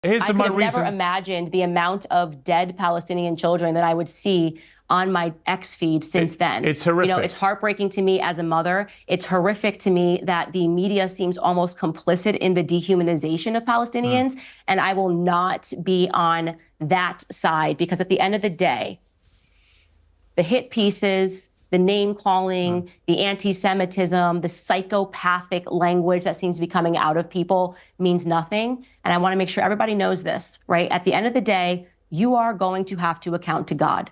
Here's I could my have never reason. imagined the amount of dead Palestinian children that I would see on my X feed since then. It's horrific. It's heartbreaking to me as a mother. It's horrific to me that the media seems almost complicit in the dehumanization of Palestinians. And I will not be on that side, because at the end of the day, the hit pieces, the name calling, the anti-Semitism, the psychopathic language that seems to be coming out of people means nothing. And I want to make sure everybody knows this, right? At the end of the day, you are going to have to account to God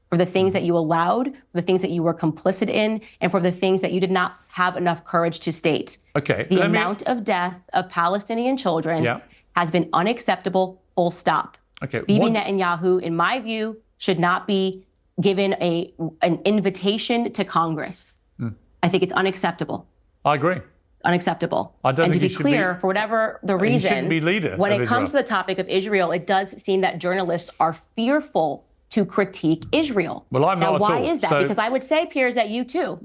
for the things that you allowed, for the things that you were complicit in, and for the things that you did not have enough courage to state. Okay. The amount of death of Palestinian children has been unacceptable, full stop. Okay. Bibi Netanyahu, in my view, should not be given an invitation to Congress. I think it's unacceptable. I agree. Unacceptable. I don't and to think be clear, for whatever the reason, he shouldn't be leader when of it comes to Israel. the topic of Israel, it does seem that journalists are fearful to critique Israel. Well, I'm not now, at why all. is that? So, because I would say, Piers, that you too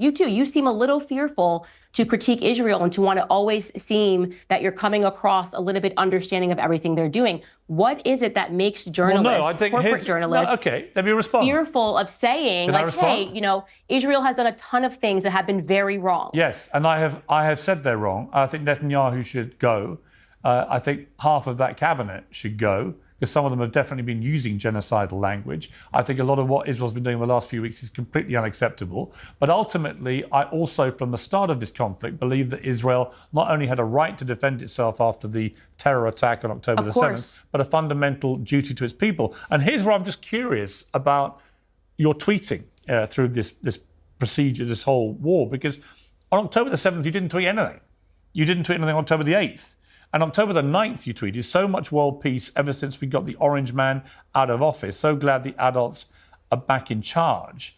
seem a little fearful to critique Israel and to want to always seem that you're coming across a little bit understanding of everything they're doing. What is it that makes journalists, corporate journalists, let me respond. fearful of saying, hey, Israel has done a ton of things that have been very wrong? Yes, and I have said they're wrong. I think Netanyahu should go. I think half of that cabinet should go, because some of them have definitely been using genocidal language. I think a lot of what Israel's been doing in the last few weeks is completely unacceptable. But ultimately, I also, from the start of this conflict, believe that Israel not only had a right to defend itself after the terror attack on October the 7th, but a fundamental duty to its people. And here's where I'm just curious about your tweeting through this procedure, this whole war, because on October the 7th, you didn't tweet anything. You didn't tweet anything on October the 8th. And October the 9th, you tweeted, so much world peace ever since we got the orange man out of office. So glad the adults are back in charge.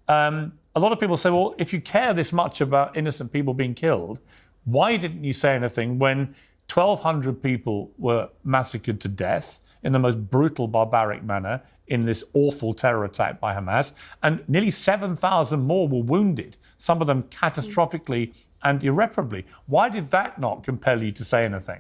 A lot of people say, well, if you care this much about innocent people being killed, why didn't you say anything when 1,200 people were massacred to death in the most brutal, barbaric manner in this awful terror attack by Hamas, and nearly 7,000 more were wounded, some of them catastrophically and irreparably? Why did that not compel you to say anything?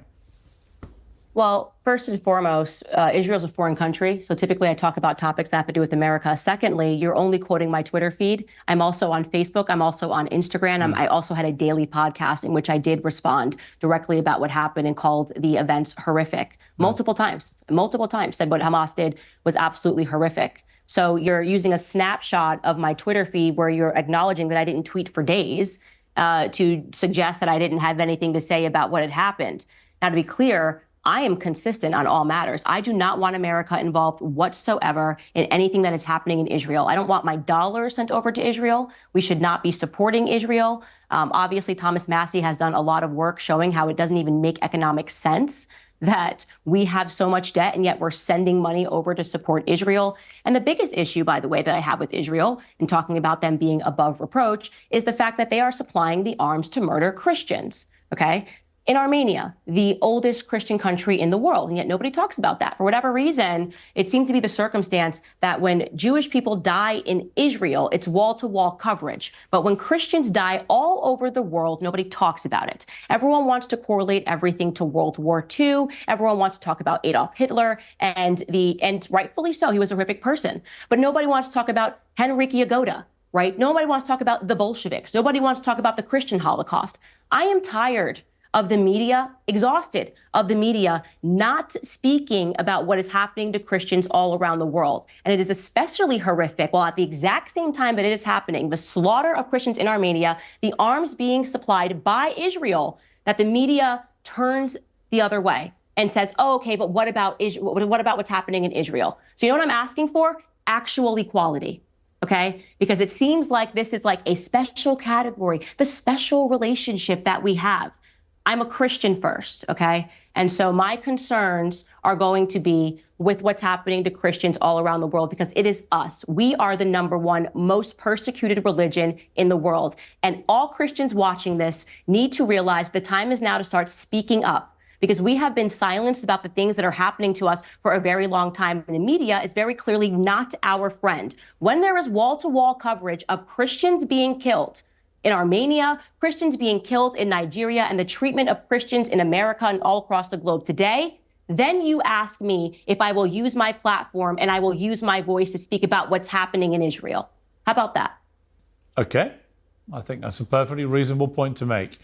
Well, first and foremost, Israel's a foreign country, so typically I talk about topics that have to do with America. Secondly, you're only quoting my Twitter feed. I'm also on Facebook. I'm also on Instagram. I also had a daily podcast in which I did respond directly about what happened and called the events horrific. Multiple times, said what Hamas did was absolutely horrific. So you're using a snapshot of my Twitter feed where you're acknowledging that I didn't tweet for days to suggest that I didn't have anything to say about what had happened. Now, to be clear, I am consistent on all matters. I do not want America involved whatsoever in anything that is happening in Israel. I don't want my dollars sent over to Israel. We should not be supporting Israel. Obviously, Thomas Massey has done a lot of work showing how it doesn't even make economic sense that we have so much debt and yet we're sending money over to support Israel. And the biggest issue, by the way, that I have with Israel in talking about them being above reproach is the fact that they are supplying the arms to murder Christians, okay? In Armenia, the oldest Christian country in the world, and yet nobody talks about that. For whatever reason, it seems to be the circumstance that when Jewish people die in Israel, it's wall-to-wall coverage. But when Christians die all over the world, nobody talks about it. Everyone wants to correlate everything to World War II. Everyone wants to talk about Adolf Hitler, and rightfully so, he was a horrific person. But nobody wants to talk about Henryk Yagoda, right? Nobody wants to talk about the Bolsheviks. Nobody wants to talk about the Christian Holocaust. I am tired of the media, exhausted of the media not speaking about what is happening to Christians all around the world. And it is especially horrific while at the exact same time that it is happening, the slaughter of Christians in Armenia, the arms being supplied by Israel, that the media turns the other way and says, oh, okay, but what about what's happening in Israel? So you know what I'm asking for? Actual equality. Okay, because it seems like this is like a special category, the special relationship that we have. I'm a Christian first, okay? And so my concerns are going to be with what's happening to Christians all around the world, because it is us. We are the #1 most persecuted religion in the world. And all Christians watching this need to realize the time is now to start speaking up, because we have been silenced about the things that are happening to us for a very long time. And the media is very clearly not our friend. When there is wall-to-wall coverage of Christians being killed in Armenia, Christians being killed in Nigeria, and the treatment of Christians in America and all across the globe today, Then you ask me if I will use my platform and I will use my voice to speak about what's happening in Israel. How about that? Okay. I think that's a perfectly reasonable point to make.